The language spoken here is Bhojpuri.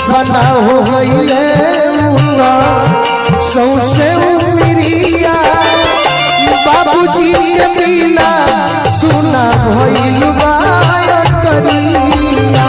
सपना हो गईले मुंगा सौसे उमरिया बाबूजी के बिना सुना भइल बा करिया